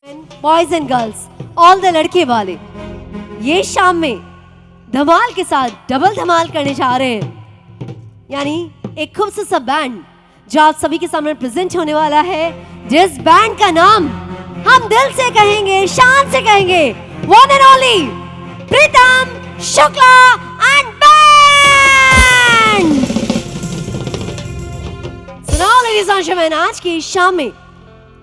Boys and girls, all the लड़के वाले ये शाम में धमाल के साथ डबल धमाल करने जा रहे हैं। यानी एक खूबसूरत सा बैंड जो आप सभी के सामने प्रेजेंट होने वाला है, जिस बैंड का नाम हम दिल से कहेंगे, शान से कहेंगे, one and only Pritam Shukla and band. सुनाओ लेडीज एंड जेंटलमैन, आज की शाम में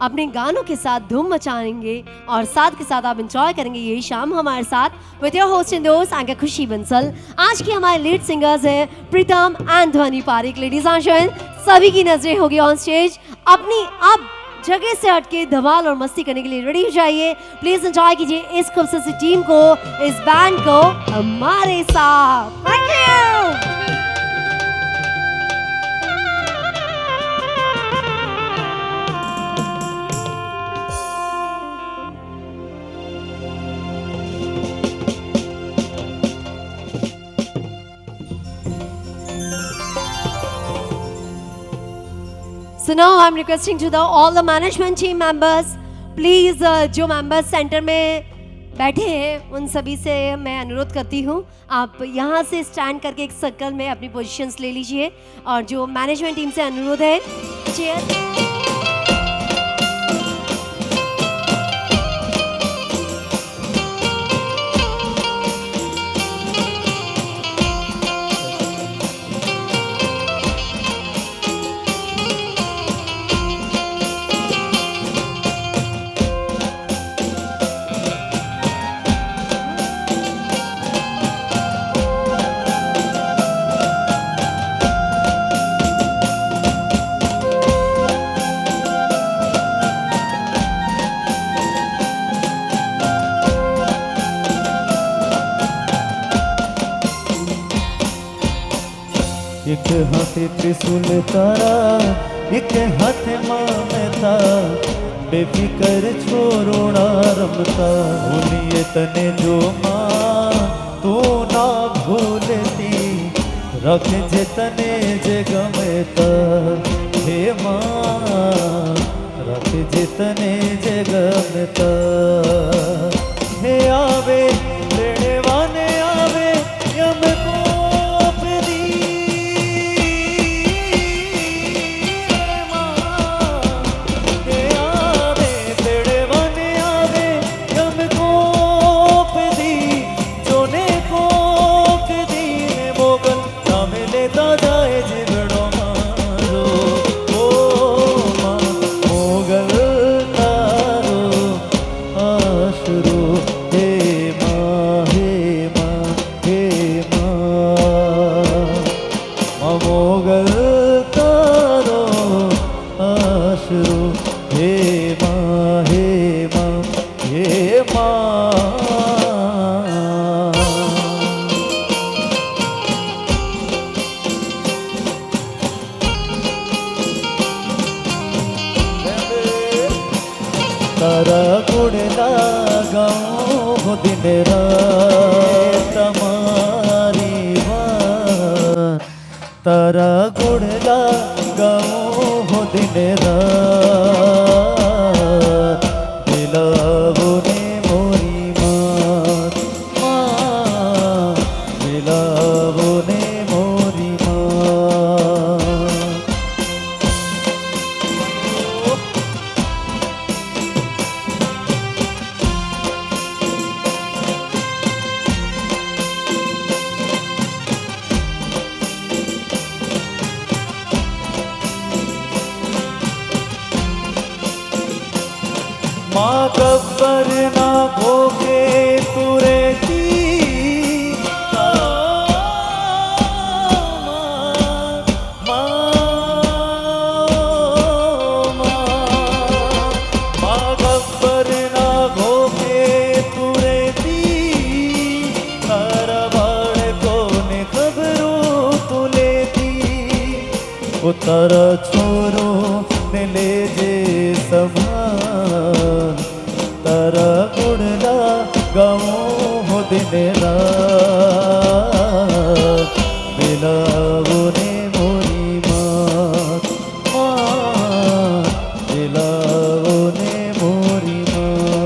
अपने गानों के साथ धूम मचाएंगे और साथ के साथ आप एंजॉय करेंगे ये शाम हमारे साथ विद योर होस्ट एंड दोस्त एंकर खुशी बंसल। आज की हमारे लीड सिंगर्स हैं प्रीतम एंड ध्वनि पारिक। लेडीज एंड जेंटलमैन, सभी की नजरें होगी ऑन स्टेज। अपनी अब जगह से हटके धमाल और मस्ती करने के लिए रेडी हो जाइए। प्लीज एंजॉय कीजिए इस खूबसूरत सी टीम को, इस बैंड को हमारे साथ। Thank you. So now I'm requesting to all the management team members, please जो members center में बैठे हैं उन सभी से मैं अनुरोध करती हूँ आप यहाँ से स्टैंड करके एक सर्कल में अपनी पोजीशंस ले लीजिए। और जो मैनेजमेंट टीम से अनुरोध है, चेयर एक हाथे त्रिशूल तारा, एक हाथे मामता, बेफिकर छोरोड़ा रमता। भूलिए तने जो माँ तू ना भूलती, रख जे तने जे गमेता। हे माँ रख जे तने जे गमेता। हे आवे लेने वाने आवे यम को तारा गुड़ला गाँव दिन रात हमारी बात। तारा गुड़ला गाँव दिन रात। दिलावो ने मोरी मात माँ, दिलावो ने मोरी मात। माँ गब्बर ना भोगे तुरेती, माँ गब्बर ना भोगे तुरेती। तारा बाड़ को ने खबरों तू लेती, वो तारा छोरो ने ले जे संभाल। तारा गुड़ला गाँव दिन रात। दिलावो ने मोरी मात माँ, दिलावो ने मोरी मात।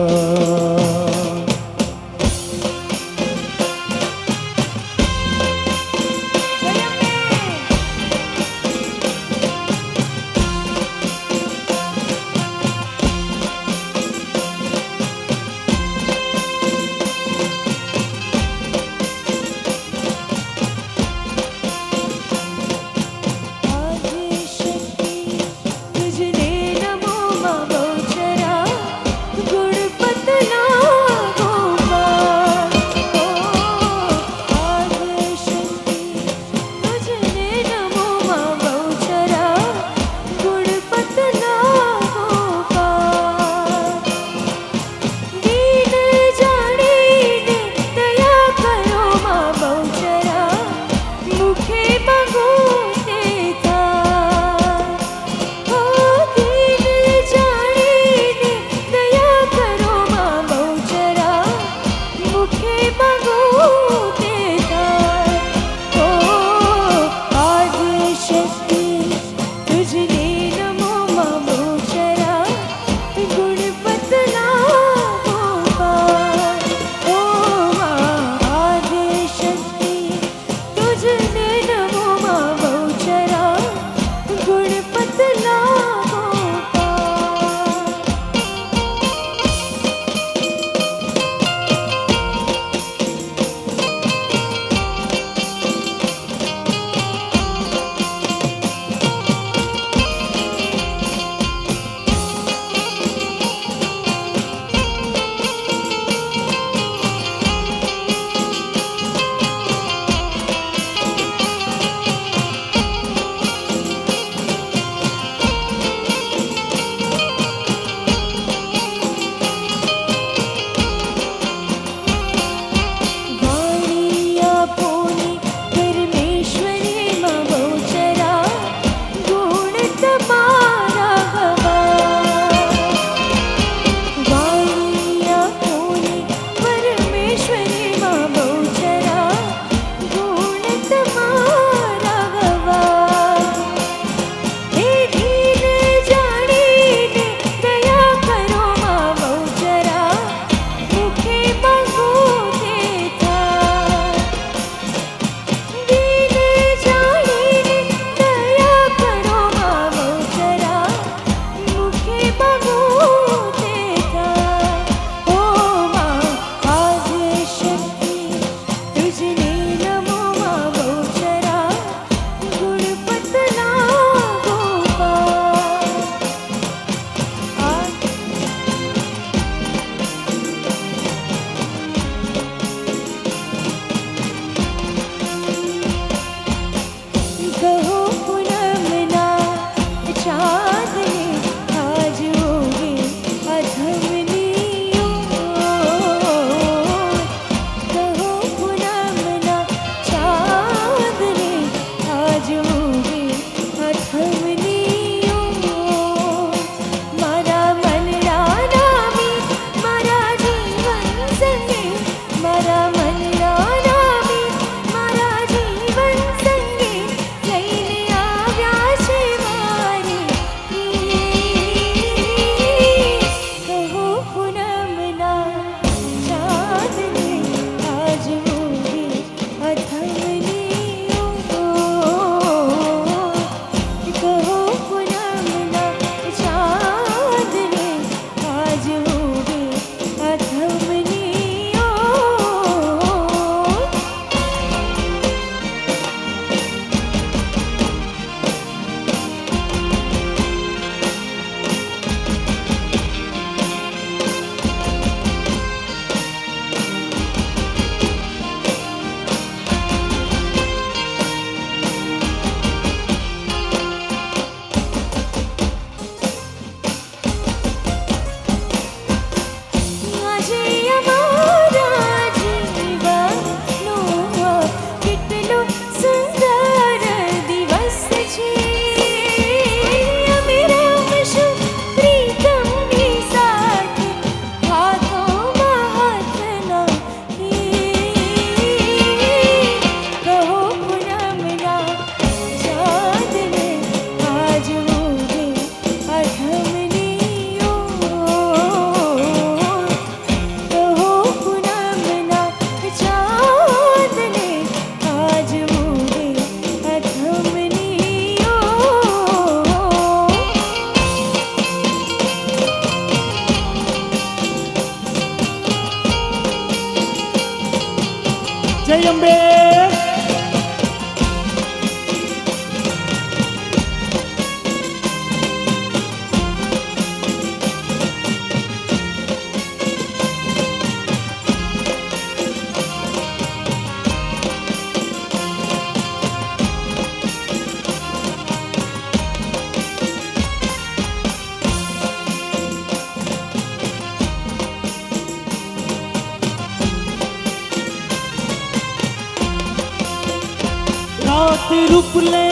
રાત રૂપલે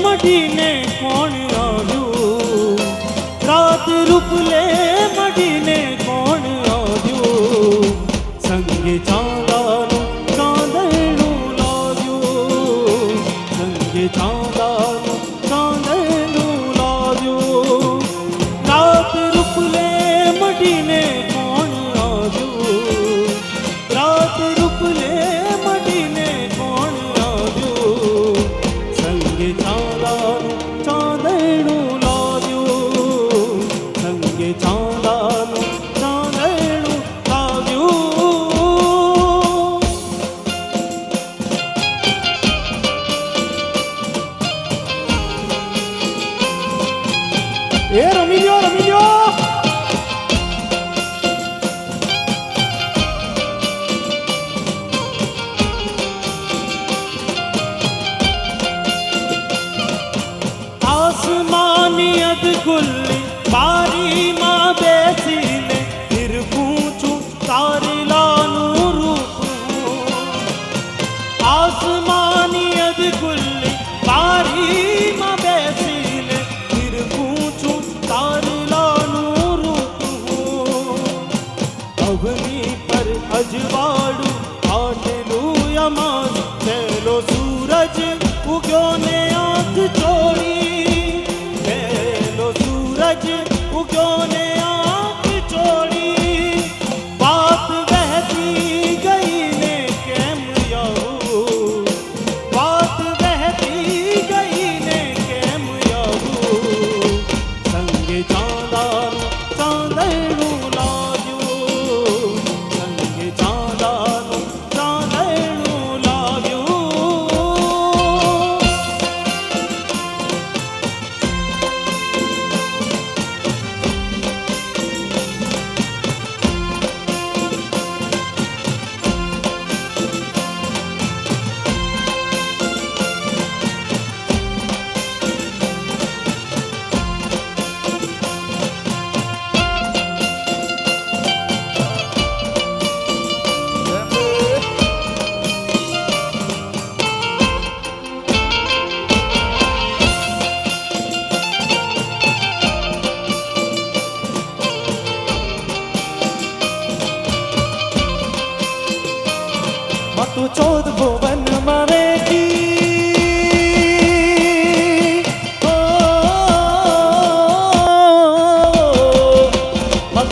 મઢીને કોણ આવ્યું, રાત રૂપલે મઢીને કોણ આવ્યું, સંગે ચાંદાનું ચાંદણું લાવ્યું, સંગે ચાંદાનું ચાંદણું લાવ્યું. રાત રૂપલે મઢીને કોણ આવ્યું, રાત રૂપલે મઢીને કોણ આવ્યું, સંગે ચાંદાનું ચાંદણું લાવ્યું, સંગે ચાંદાનું ચાંદણું લાવ્યું. એ રમી લ્યો, રમી લ્યો. આસમાની અધખુલ્લી બારીમાં બેસીને ફિર પૂછું તારેલાનું રૂપ. આસમાની અધખુલ્લી બારીમાં બેસીને ફિર પૂછું તારેલાનું રૂપ. અવની પર અજવાળું આટલું યમાન, પહેલો સૂરજ ઉગ્યો ને આંખ ચોળી, પહેલો સૂરજ ઉગ્યો ને આંખ ચોળી. વાત વહેતી ગઈ ને કેમ આવું, વાત વહેતી ગઈ ને કેમ આવું, સંગે ચાંદાનું ચાંદણું લાવ્યું, સંગે ચાંદાનું ચાંદણું લાવ્યું. તું ચૌદ ભુવન મારેથી,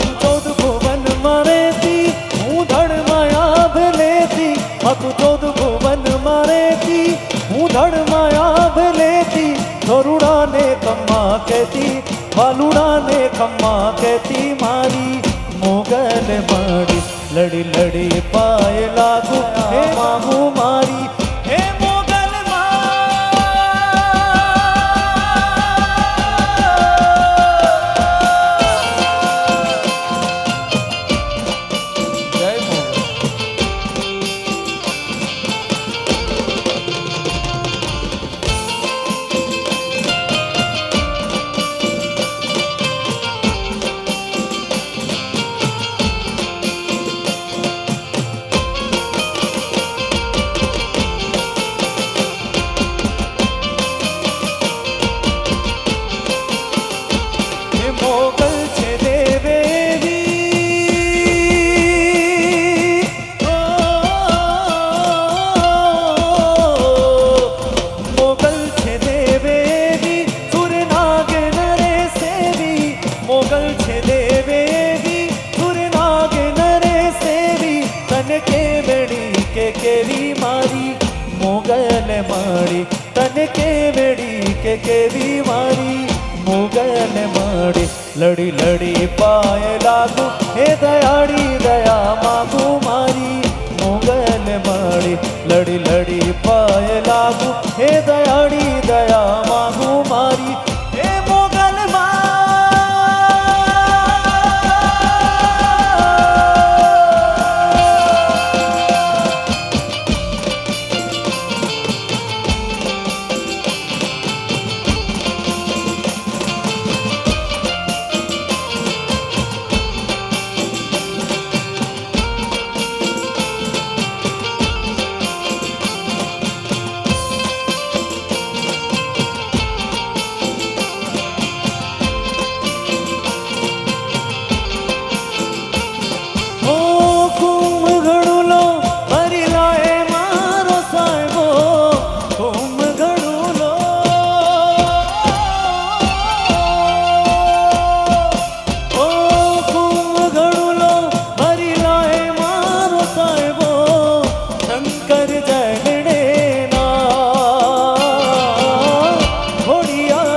તું ચૌદ ભુવન મારેથી, હું ધડ માયા ભલેથી, તું ચૌદ ભુવન મારેથી, હું ધડ માયા ભલેથી. ગરુડાને કમ્મા કહેતી, વાલુડાને ખમ્મા કહેતી, મારી મોગલ મારી લડી લડી પાય લાગુ, હે મામુ મારી, હે મોગલ જય મોગલ. મોગલ છે દેવેવી, મોગલ છે દેવેવી, સુરનાગ નરે સેવી, મોગલ છે દેવેવી, સુરનાગ નરે સેવી. તને કેવડી કે કેવી મારી મોગલ મારી, તને કેવડી કે કેવી મારી મોગલ મારી. લડી લડી પાય લાગુ, હે દયાળી દયા માગુ મારી મોગલ મારી. લડી લડી પાય લાગુ, હે દયાળી દયા માગુ મારી, હે મોગલ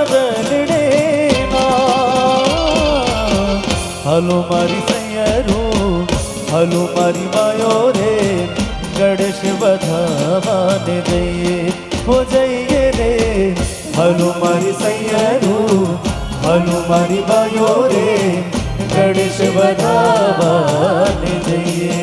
જલડે હાલો મારી સૈયરું હાલો મારી માયો રે ગણેશ વધાવાને જઈએ હો જઈએ રે હાલો મારી સૈયરું હાલો મારી માયો રે ગણેશ વધાવાને જઈએ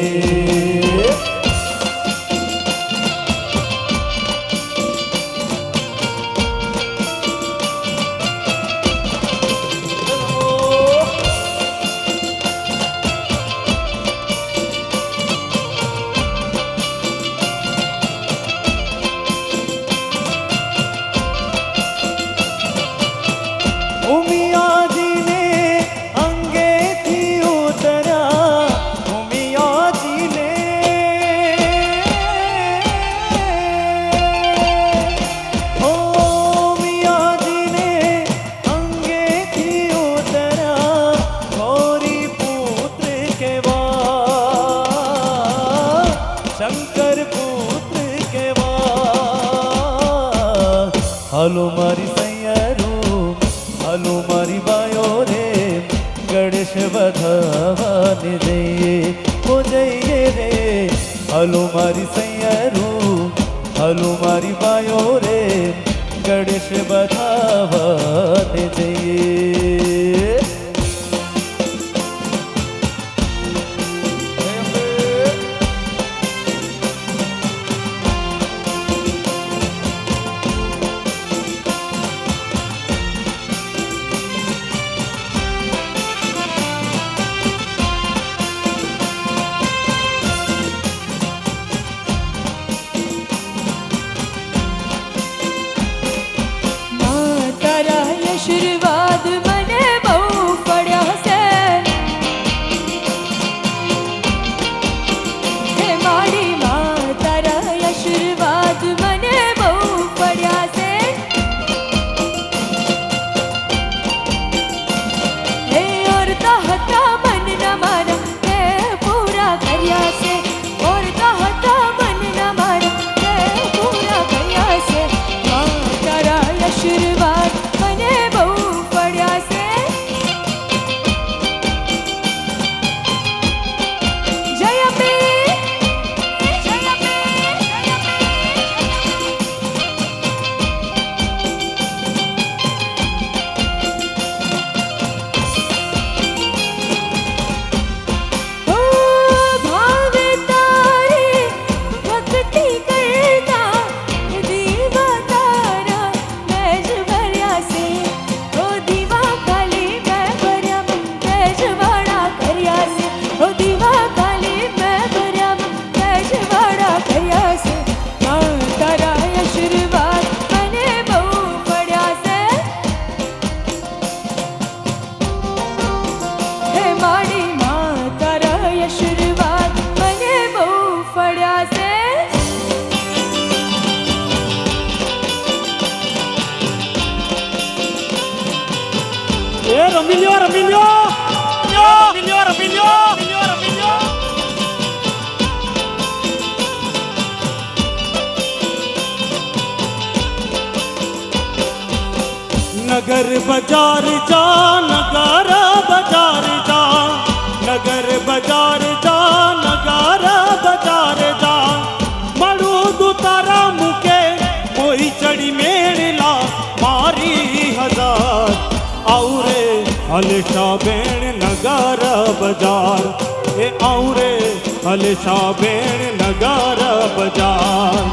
ઉમિયાજીને અંગેથી ઉતર્યા ઉમિયાજીને ઉમિયાજીને અંગેથી ઉતર્યા ગૌરી પુત્ર કેવા શંકર પુત્ર કેવા હાલો મારી હાલો મારી બાયો રે ગણેશ વધાવાને જઈએ હો જઈએ રે હાલો મારી સૈયરું હાલો મારી બાયો રે ગણેશ વધાવાને જઈએ આશીર્વાદ મને બહુ પડ્યા છે હે મારી માં તારા આશીર્વાદ મને બહુ પડ્યા છે હે ઓરતા હતા મનના મારા તે પૂરા કર્યા છે ઓરતા હતા મનના મારા તે પૂરા કર્યા છે માં તારા આશીર્વાદ મને બહુ પડ્યા છે જય અંબે જય અંબે ઓ ભાવે તારી ભક્તિ કરતા દીવા તારા મેજ ભર્યા છે ઓ દીવા ખાલી મેં ભર્યા મેજ વાળા કર્યા છે ઓ દીવા ખાલી મેં ભર્યા મેજ વાળા કર્યા છે માં તારા આશીર્વાદ મને બહુ પડ્યા છે હે મારી માં તારા આશીર્વાદ મને બહુ પડ્યા છે એ રમી લ્યો રમી લ્યો રમી લ્યો રમી લ્યો રમી લ્યો નગર બજાર જા નગર બજાર જા નગર બજાર જા નગર બજાર જા મળું તું તારા મુકે કોઈ ચડી મેળલા મારી હજાર આવરે હલેશા બેણ નગર બજાર એ આવરે હલેશા બેણ નગર બજાર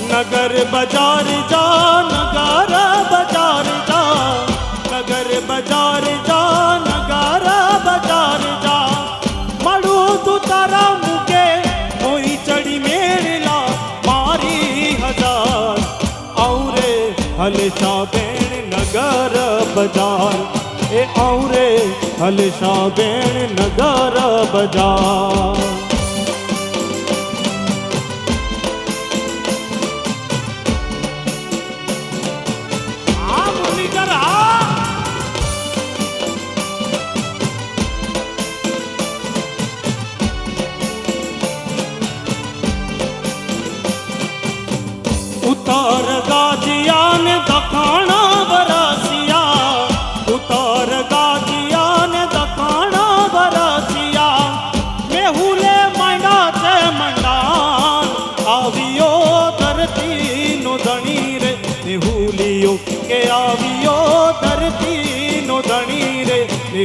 નગર બજાર જા નગર બજાર જા નગર બજાર જા નગર બજાર જા મળું તું તારા મુકે કોઈ ચડી મેળલા મારી હજાર આવરે હલેશા બેણ નગર બજાર એ આવરે હલેશા બેણ નગર બજાર ઉત્તર ગાજિયા ને દખાણા વરાસી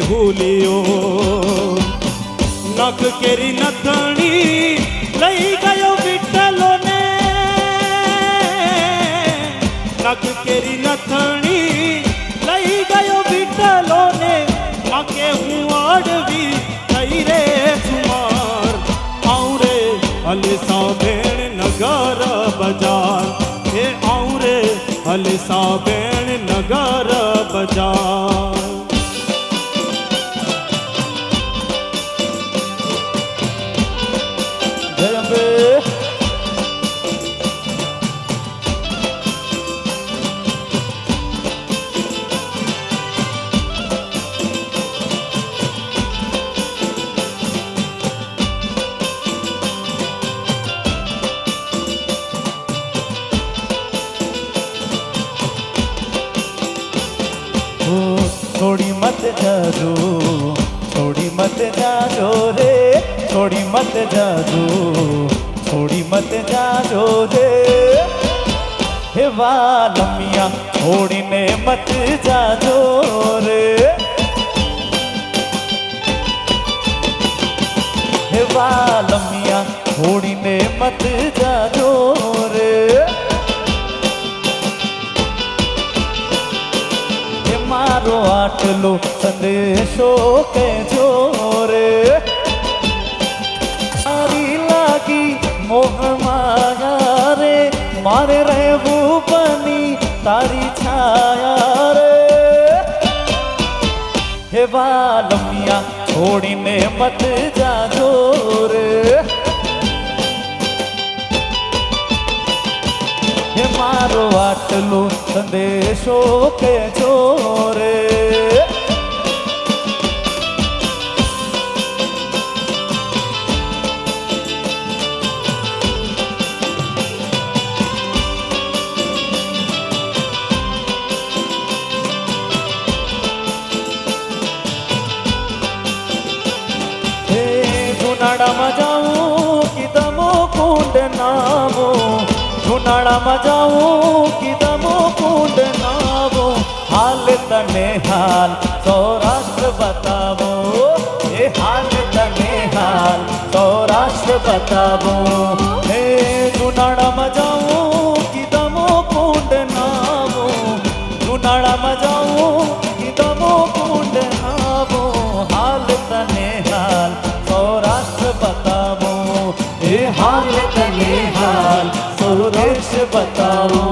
ભૂલ્યો નખ કેરી નથણી લઈ ગયો વિઠ્ઠલો ને નખ કેરી નથણી લઈ ગયો વિઠ્ઠલો ને માકે હું અડવી થઈ રે સુમાર આઉં રે અલસા બેણ નગર બજાર હે આઉં રે અલસા બેણ નગર બજાર જય અંબે छोड़ी मत जाजो छोड़ी मत जाजो रे छोड़ी मत जाजो छोड़ी मत जाजो रे हे वालमिया छोड़ी ने मत जाजो रे हे वालमिया छोड़ी ने मत जाजो रे मारो आटलो संदेशो के जोरे सारी लागी मोह माया रे मारे रहू बनी तारी छाया रे हे वालमिया छोड़ी ने मत जाजो रे हे मारो आटलो संदेशो के जोरे हे जुनाडाમાં જાઉં કે તમો કુંડ નાવો જુનાળામાં જાઉં કે તમો કુંડ નાવો હાલ તને હાલ સૌરાષ્ટ્ર બતાવો એ હાલ તને હાલ સૌરાષ્ટ્ર બતાવો હે જુનાળામાં જાઉં કે તમો કુંડ નાવો જુનાળામાં જાઉં કે તમો કુંડ નાવો હાલ તને હાલ સૌરાષ્ટ્ર બતાવો એ હાલ તને હાલ સૌરાષ્ટ્ર બતાવો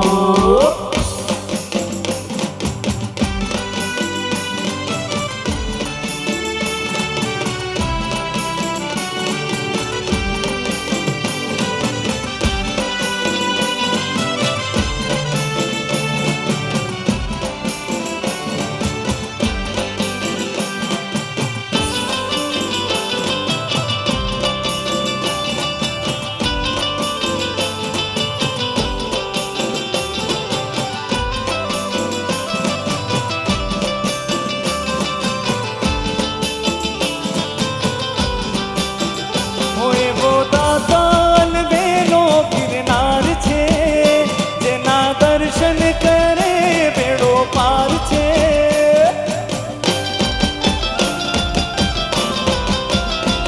દર્શન કરે બેડો પાર છે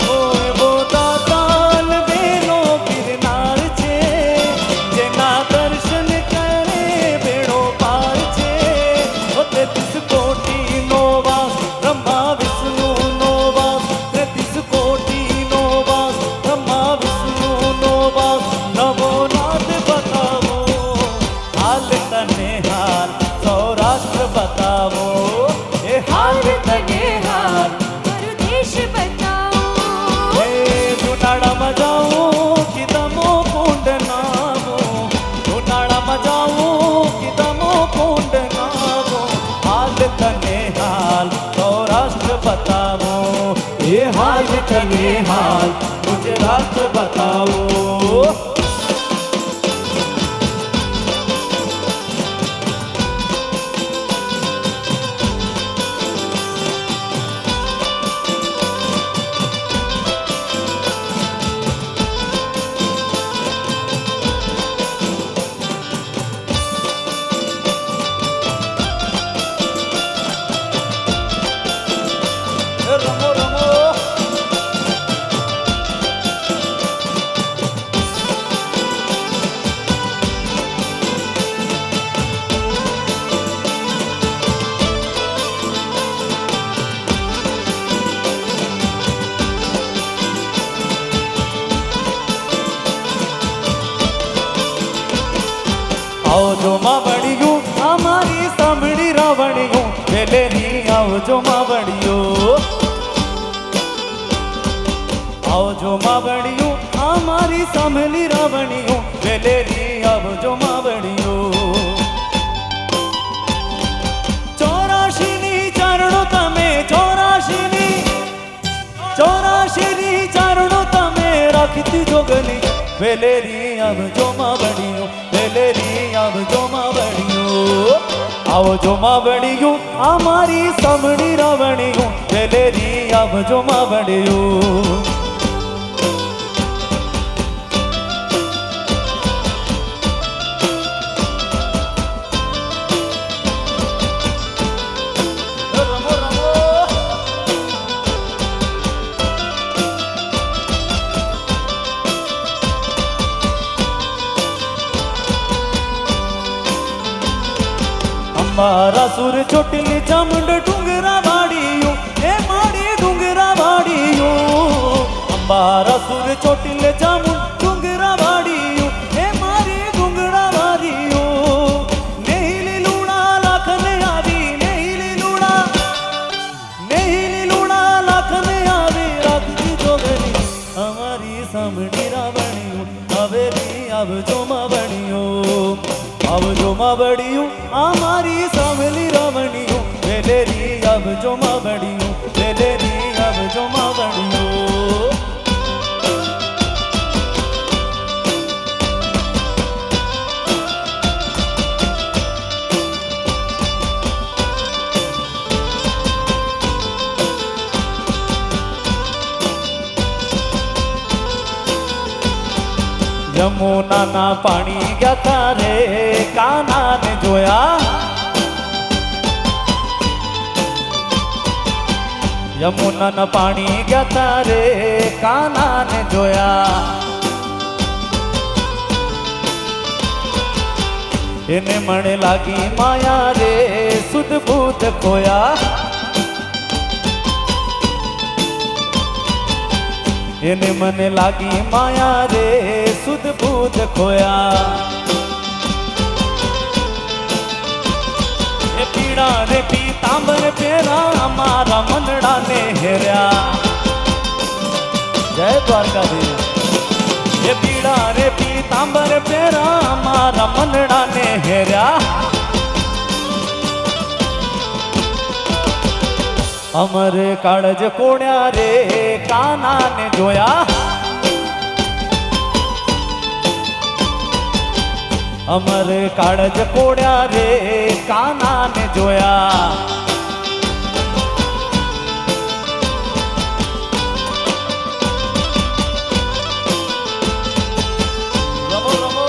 ઓય બોતા તાલ બેનો ગિરનાર છે જેના દર્શન કરે બેડો પાર છે ઓ 33 કોટી નો વાસ બ્રહ્મા વિષ્ણુ નો વાસ 33 કોટી નો વાસ બ્રહ્મા વિષ્ણુ નો વાસ નવો નાદ બતાવો હાલ તને હાલ સૌરાષ્ટ્ર બતાવો એ હાલ તને હાલ મારો દેશ બતાવો હે જુનાળામાં જાઉં કે તમો કુંડ નાવો જુનાળામાં જાઉં કે તમો કુંડ નાવો હાલ તને હાલ સૌરાષ્ટ્ર બતાવો એ હાલ તને હાલ ગુજરાત બતાવો વેલેરી આવજો માવડિયો, આવજો માવડિયું આ મારી સામેલી રાવણિયું, વેલેરી આવજો માવડિયો. 84 ની ચારણો તમે, 84 ની ચારણો તમે રાખતી જોગલી, વેલેરી આવજો માવડિયું, વેલેરી આવજો માવડિયું. આવજો માવડિયું આ મારી સામણી રાવણિયું, વેલેરી આવજો માવડિયું. મારા સુર ચોટીલી ચામુંડ ડુંગરા વાડીયું, એ મારી ડુંગરા વાડીયું. મારા સુર ચોટીલે ચામુંડ ડુંગરા વાડીયું, એ મારી ડુંગરા વાડીયું. નેહીલી લુણા લાખને આવી, નેહીલી લુણા લાખને આવી રાખતી જોગણી, અમારી સામણી રાવણિયું, હવેલી આવજો માવણિયું. આવજો માવડિયું આ મારી સામેલી રાવણિયું, વેલેરી આવજો માવડિયું, વેલેરી આવજો માવડિયું. યમુનાના પાણી ગયા તારે કાનાને જોયા, યમુનાના પાણી ગયા તારે કાનાને જોયા. એને મને લાગી માયા રે સુધ બુધ ખોયા, એને મને લાગી માયા રે સુધ બુધ ખોયા. એ પીળા રે પીતાંબર પેરા અમારા મનડાને હેર્યા. જય દ્વારકાધીશ. એ પીળા રે પીતાંબર પેરા અમારા મનડાને હેર્યા. અમર કાળજ કોણ્યા રે કાનાને જોયા, અમર કાળજ કોણ્યા રે કાનાને જોયા. રમો રમો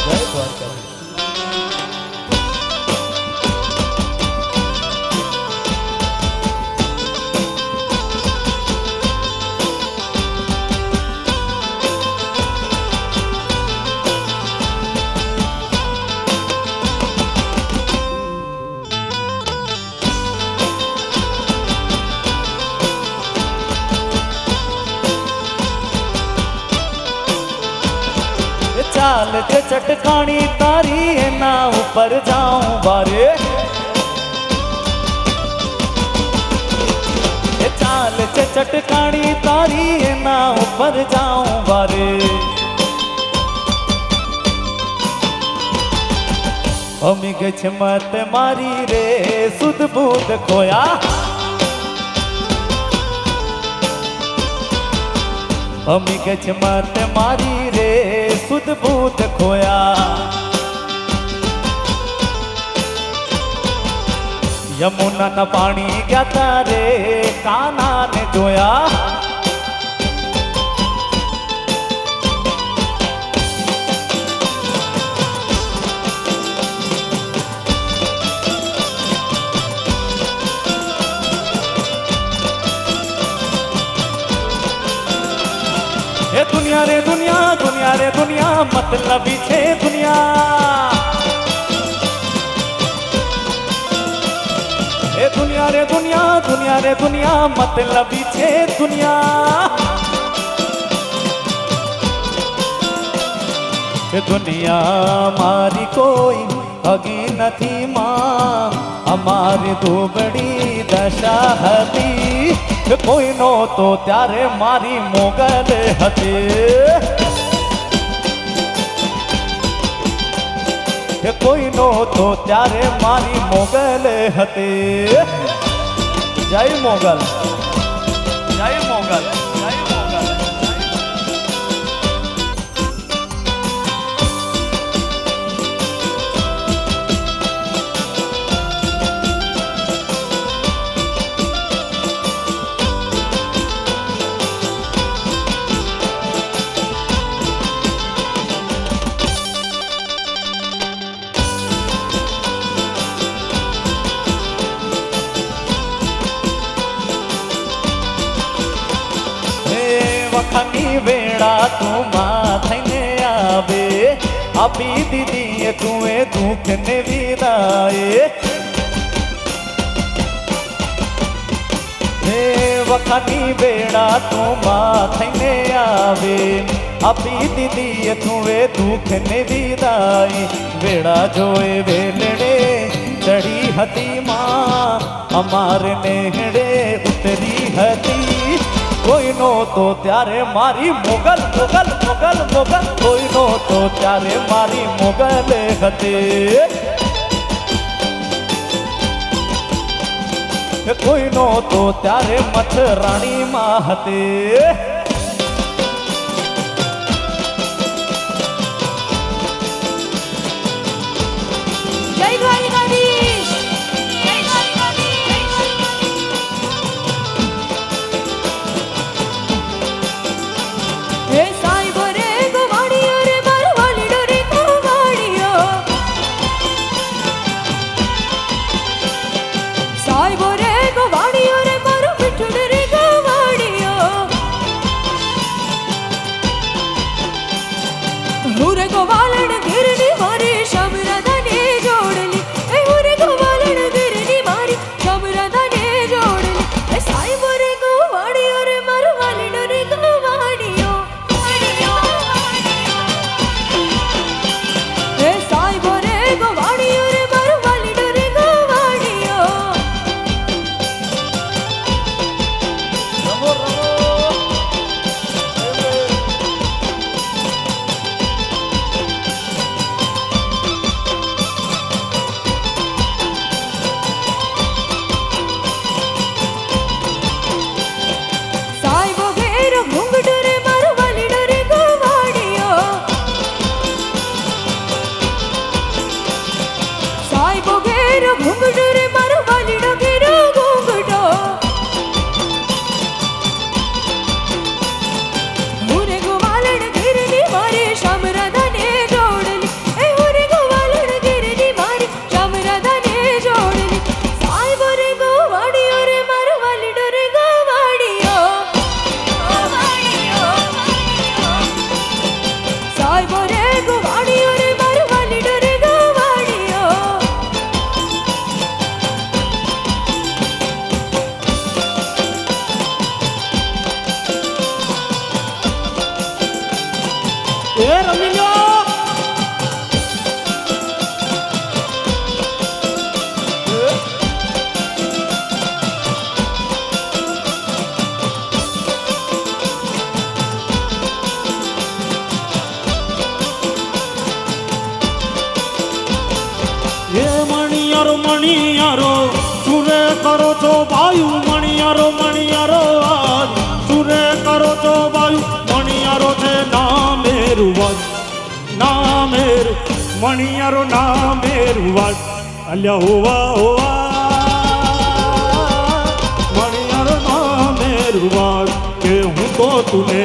જય દ્વારકા. ચાલ જે ચટકાણી તારી એના ઉપર જાઉં બારે, એ ચાલ જે ચટકાણી તારી એના ઉપર જાઉં બારે. અમી ગઈ છે મત મારી રે સુધ બુધ ખોયા, અમી ગઈ છે મત મારી રે સુધ બુધ ખોયા. યમુનાના પાણી ગયા તારે કાનાને જોયા, એ દુનિયા રે દુનિયા, દુનિયા રે દુનિયા મતલબી છે દુનિયા. એ દુનિયા રે દુનિયા, દુનિયા રે દુનિયા મતલબી છે દુનિયા. એ દુનિયા મારી કોઈ હગી નથી માં, અમારી દુબળી દશા હતી કોઈ નહોતો ત્યારે મારી મોગલ હતી કોઈ નહોતો ત્યારે મારી મોગલ હતી જય મોગલ જય મોગલ જય મોગલ વખાની વેળા તું માં થઈને આવે આપી દીધી તું એ દુઃખ ને વિદાય હે વખાની વેળા તું માં થઈને આવે આપી દીધી તું એ દુઃખ ને વિદાય વેળા જોએ વેલડે ચડી હતી માં અમારે નેહડે ઉતરી હતી કોઈ નહોતો ત્યારે મારી મોગલ મોગલ મોગલ મોગલ કોઈ નહોતો ત્યારે મારી મોગલ હતી કોઈ નહોતો ત્યારે મચ્છરાણીમાં હતી જય દ્વારિકાધીશ જય દ્વારિકાધીશ હે સાઈબો રે ગોવાળિયો રે મારો વાલીડો રે ગોવાળિયો સાઈબો રે ગોવાળિયો રે મારો મીઠું રે ગોવાળિયો હું રે ગોવાળણ ઘેરની મારી શમરાધાને જોડલી એ હું રે ગોવાળણ ઘેરની મારી શમરાધાને જોડલી એ સાઈબો રે ગોવાળિયો રે મારો વાલીડો રે ગોવાળિયો હે સાઈબો રે ગોવાળિયો રે મારો વાલીડો રે ગોવાળિયો રમો રમો સાઈબો ઘેરો ઘૂંઘટ રે મારો વાલીડો રે ગોવાળિયો સાઈબો ઘેરો ઘૂંઘટ રે મારો વાલીડો ઘેરો ઘૂંઘટો હું રે ગોવાળણ ઘેરની મારી શામરાધાને જોડલી એ હું રે ગોવાળણ ઘેરની મારી શામરાધાને જોડલી સાઈબો રે ગોવાળિયો રે મારો વાલીડો રે ગોવાળિયો સાઈબો રે ગોવાળિયો રે મારો વાલીડો રે ગોવાળિયો એ રમી લ્યો એ મણિયારો મણિયારો સુરે કરો છો વાયુ મણિયારો મણિયારો આજ સુરે કરો છો વાયુ મણિયારો છે નામેરું વાજ નામેરું મણિયારો નામેરું વાજ અલ્યા હોવા હોવા મણિયારો નામેરું વાજ કે હું તો તુને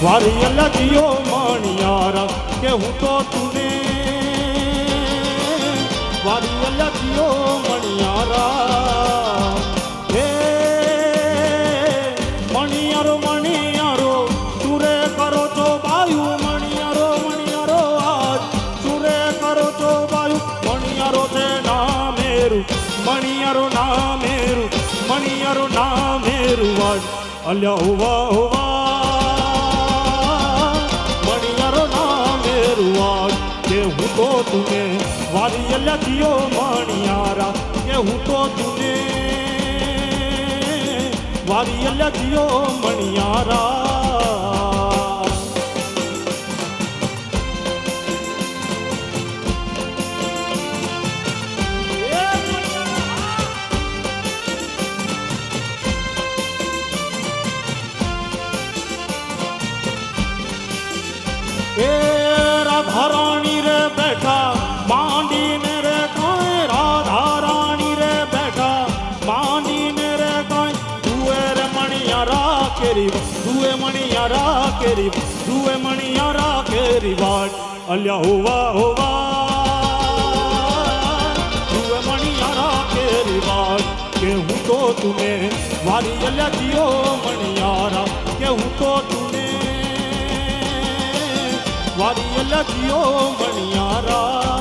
વારી અલ્યા જીઓ મણિયારા કે હું તો તુને વારી અલ્યા જીઓ મણિયારા હે મણિયારો મણિયારો સુરે કરો છો વાયુ મણિયારો મણિયારો આજ સુરે કરો છો વાયુ મણિયારો છે નામેરું મણિયારો નામેરું મણિયારો નામેરું વાજ અલ્યા હોવા હોવા મણિયારો નામેરું વાજ કે હું તો તુને વારી અલ્યા જીઓ મણિયારા કે કેવું તો તુને વારી લજ્યો મણિયારા એ રાધા રાણી રે બેઠા માંડીને રે કાંઈ રાધા રાણી રે બેઠા માંડીને રે કાંઈ તુએ રે મણિયારા કેરી તુએ મણિયારા કેરી તુએ મણિયારા કેરી વાટ અલ્યા હોવા હોવા તુએ મણિયારા કેરી વાટ કે હું તો તુને વારી અલ્યા જીઓ મણિયારા કે હું તો તુને વારી લજ્યો મણિયારા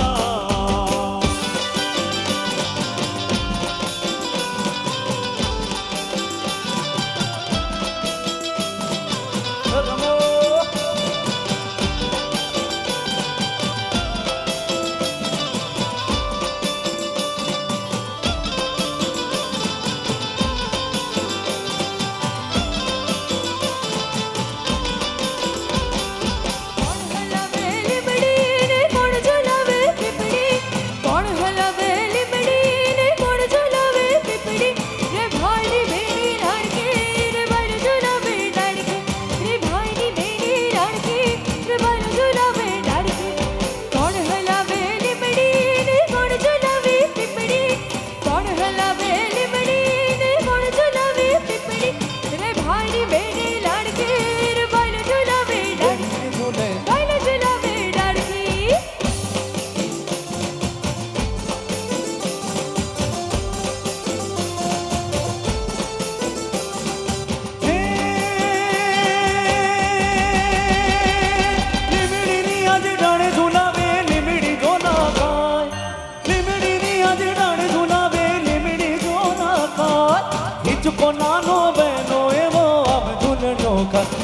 ચુકો નાનો બહેનો એવો આમ ઝૂલનો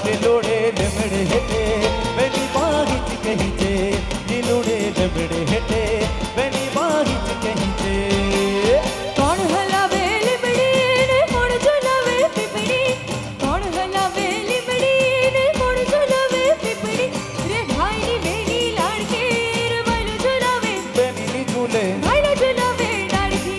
લીલુડે લીમડે હેઠે બેની બાગીચ કહી છે લીલુડે લીમડે હેઠે બેની બાગીચ કહી છે કોણ હલાવે લીમડી ને કોણ ઝુલાવે પીપળી કોણ હલાવે લીમડી ને કોણ ઝુલાવે પીપળી રે ભાઈની બેની લાડકી રે ભાઈલો ઝુલાવે બેની ઝૂલે ભાઈલો ઝુલાવે લાડકી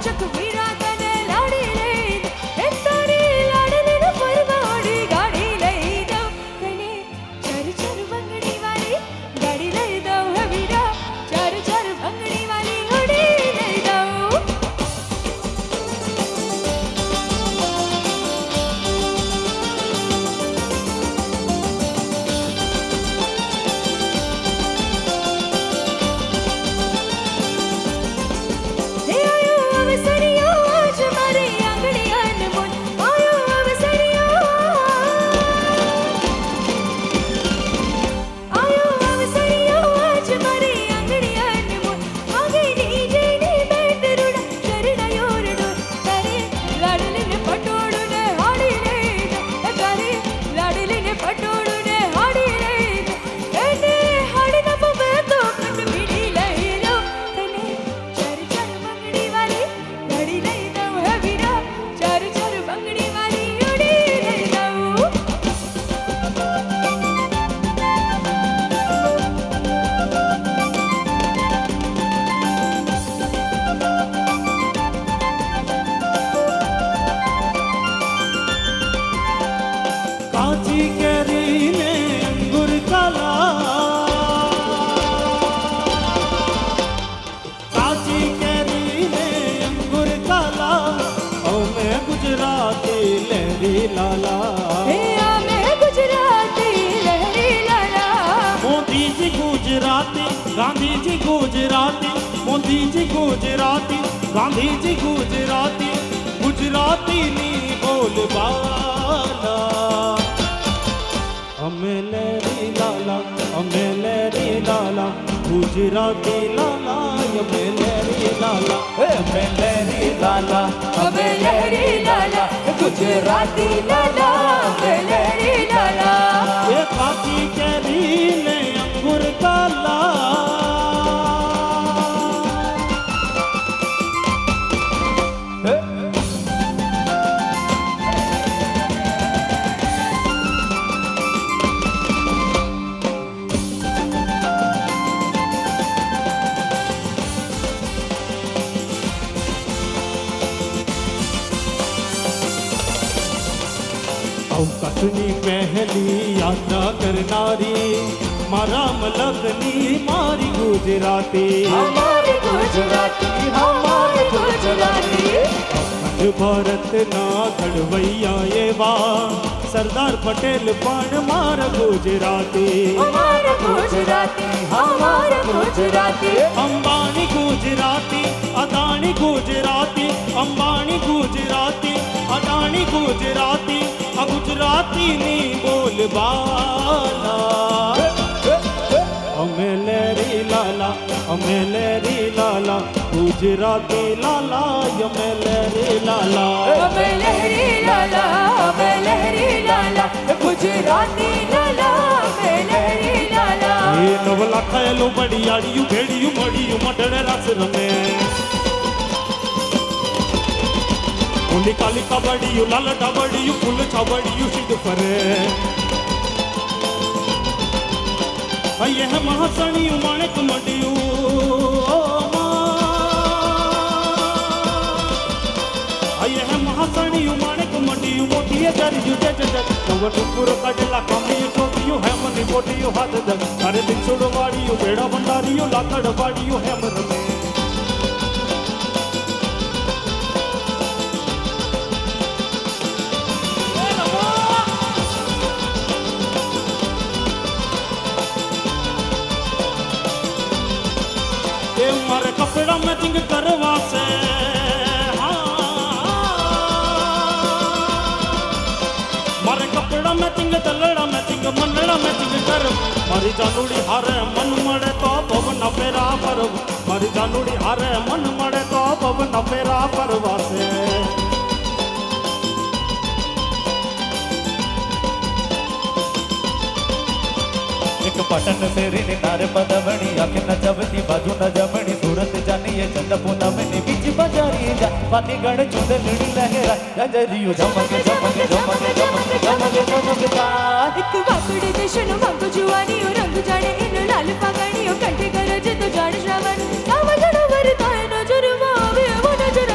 चकवीरा तने लाडी लई दो तारी लाडलीन परवाडी गाडी लई दो तने चर चर बंगड़ी वाली गाडी लई दो हे वीरा चर चर बंगड़ी वाली गाडी लई दो हे आयो अवसरियो आज मारी आंगणी अनमोल आयो अवसरियो आज मारी आंगणी अनमोल आगे डीजे ने बेटरुड़ा करना योरडो तारे लाडलीने पटोडू ने हाडी ले दो तारे लाडलीने पटोडू ने हाडी ले दो एने हाडी ना पवे तो कट बीड़ी लई लो तने चर चर बंगड़ी वाली गाड़ी लई दो हे वीरा चर चर बंगड़ी वाली गाड़ी लई दो काची केरी ने अंगूर काला काची केरी ने अंगूर काला ओ मैं गुजराती लहरी लाला हे आ मैं गुजराती लहरी लाला मोदी जी गुजराती गांधी जी गुजराती मोदी जी गुजराती गांधी जी गुजराती गुजराती नी बोलबाला અમે લેરી લાલા ગુજરાતી લાલા અમે લેરી લાલા અમે લહેરી લાલા અમે લહેરી લાલા ગુજરાતી લાલા અમે લહેરી લાલા એ કાચી કેરી ને અંગુર કાલા અવકાશની પહેલી યાત્રા કરનારી મારા મલકની મારી ગુજરાતી हमारी गुजराती हमारी गुजराती ભારતના ઘડવૈયા એવા સરદાર પટેલ પણ મારા ગુજરાતી हमारा गुजराती हमारा गुजराती અંબાણી ગુજરાતી અદાણી ગુજરાતી અંબાણી ગુજરાતી અદાણી ગુજરાતી આ ગુજરાતીની બોલબાલા અમે લેરી લાલા ગુજરાતી લાલા અમે લેરી લાલા અમે લહેરી લાલા અમે લહેરી લાલા गुजराती लाला અમે લહેરી લાલા એ નવલા ખાયેલું બડિયાળિયું ભેડિયું મળિયું મઢડે રસ રમે ઊંડી કાલી કબડિયું લાલ ડાબડિયું ફૂલ છાબડિયું સિદ્ધ ફરે ये है महासणिયું માણેક મડિયું ये है महासणिયું માણેક મડિયું મોટીએ જરિયું જજ જજ નવટુકુર કાઢેલા કામિયું ચોટિયું હેમની મોટીયું હાથ દગ તારે દિનસુડ વાડિયું બેડા ભંડારીયું લાકડ વાડિયું હેમ રમે એ મારે કપડા મેચિંગ કરવા છે મારે કપડા મેચિંગ તલડા મેચિંગ મનડા મેચિંગ કર મારી જાનુડી હારે મન મળે તો પવન ફેરા પરવ મારી જાનુડી હારે મન મળે તો પવન ફેરા પરવાસે એક પટન ફેરીને તારે પદવણી આંખ ન જવતી બાજુ ન જમણી સુરત જાનીએ ચંદ પૂનમની બીજ બજારી જા પાતીગઢ ચુંદડી લહેરા ગજરિયું ઝમકે ઝમકે ઝમકે ઝમકે ઝમકે ઝમકે તા એક વાકડે દેશનો ભાગો જુવાનીઓ રંગ જાણે એનો લાલ પાઘડીઓ કંઠે ગરજે તો જાણ શ્રાવણ સાવજણો વરતાય નજરમાં આવે એવો નજર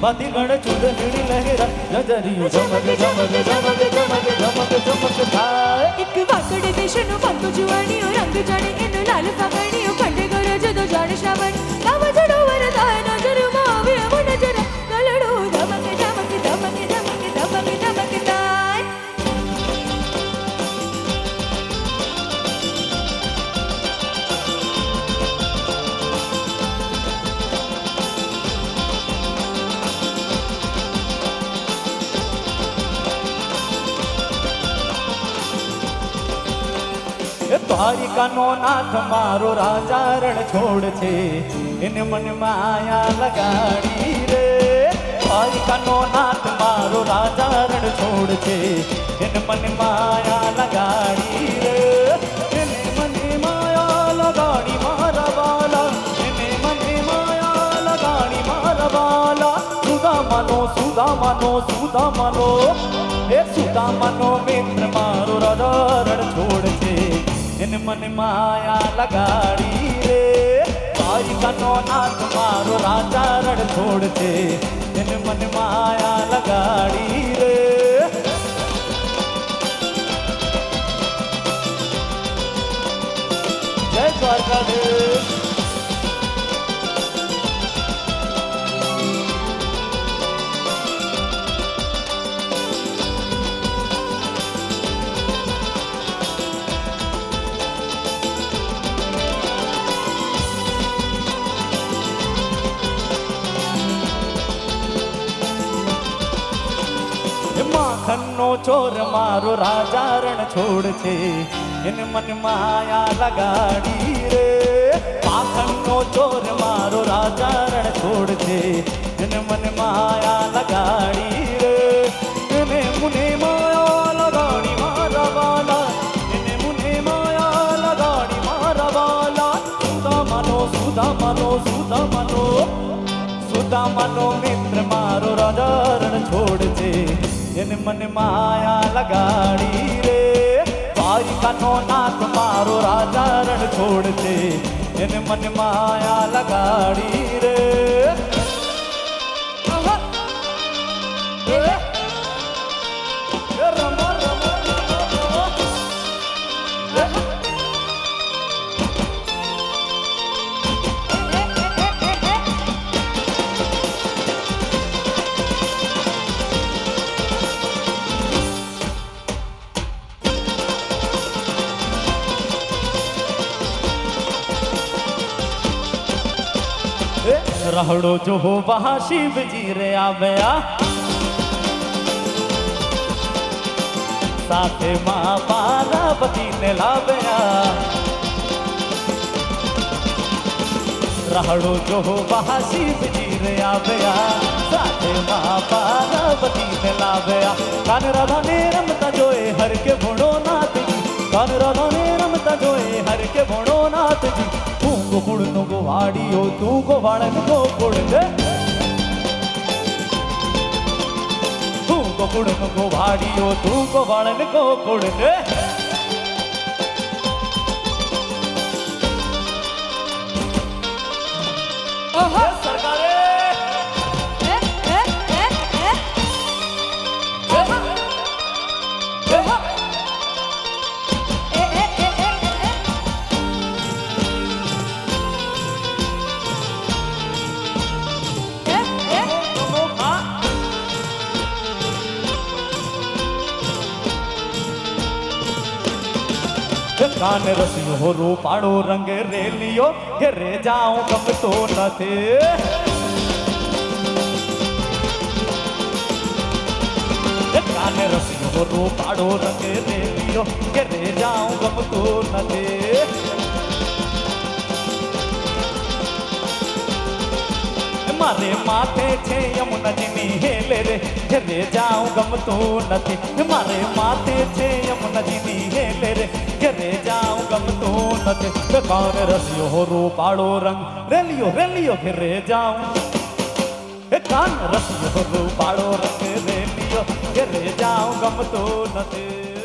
બાતી ગણ ચૂંદડી લહેરા નજરિયું ઝમક ઝમક ઝમક ઝમક ઝમક ઝમક થાય એક વાકડે દેશનો પંતો જુવાણીઓ રંગ જાણે એનો લાલ ફાગણીઓ કંઠે ગયો જુદો જાણે શ્રાવણ કાવજડો વરદાય નજરમાં આવે એવો નજર ગલડો ધમક ધમક ધમક ધમક ધમક ધમક થાય દ્વારિકાનો નાથ મારો રાજા રણ છોડ છે એને મન માયા લગાડી રે દ્વારિકાનો નાથ મારો રાજા રણ છોડ છે એને મન માયા લગાડી રે એને મને માયા લગાડી મારા વાલા એને મને માયા લગાડી મારા વાલા સુદામાનો સુદામાનો સુદામાનો એ સુદામાનો મિત્ર મારો રાજા રણ છોડ છે એને મને માયા લગાડી રે દ્વારિકાનો નાથ મારો રાજા રણ છોડ છે એને મને માયા લગાડી રે જય દ્વારકાધીશ માખનનો ચોર મારો રાજા રણ છોડ છે એને મન માયા લગાડી રે માખનનો ચોર મારો રાજા રણ છોડ છે એને મન માયા લગાડી રે એને મુને માયા લગાડી મારા વાલા એને મુને માયા લગાડી મારા વાલા સુદામાનો સુદામાનો સુદામાનો સુદામાનો મિત્ર મારો રાજા રણ છોડ છે એને મને માયા લગાડી રે દ્વારિકાનો નાથ મારો રાજા રણ છોડ છે એને મને માયા લગાડી રે રમો રમો रहड़ो जो हो वहाँ शिव जी रे आव्या साथे माँ पार्वती ने लाव्या रहड़ो जो हो वहाँ शिव जी रे आव्या साथे माँ पार्वती ने लाव्या कान राधा ने रमता जोए हर के भोड़ो नाथ जी कान राधा ने रमता जोए हर के भोड़ो नाथ जी ગોકુળનો ગોવાડીઓ તું ગોવાળન ગોકુળ દે તું ગોકુળનો ગોવાડીઓ તું ગોવાળન ગોકુળ દે ઓહો સરકારે કાન રસિયો હો રૂપાળો રંગ રેલિયો ઘેરે જાઉં ગમતો નથી કાન રસિયો હો રૂપાળો રંગ રેલિયો ઘેરે જાઉં ગમતો નથી મારે માથે છે યમુનાજીની હેલે રે ઘેરે જાઉં ગમતો નથી મારે માથે છે યમુનાજીની હેલે રે ઘેરે જાઉં ગમતો નથી કાન રસિયો હો રૂપાળો રંગ રેલિયો રેલિયો ઘેરે જાઉં કાન રસિયો હો રૂપાળો રંગ રેલિયો ઘેરે જાઉં ગમતો નથી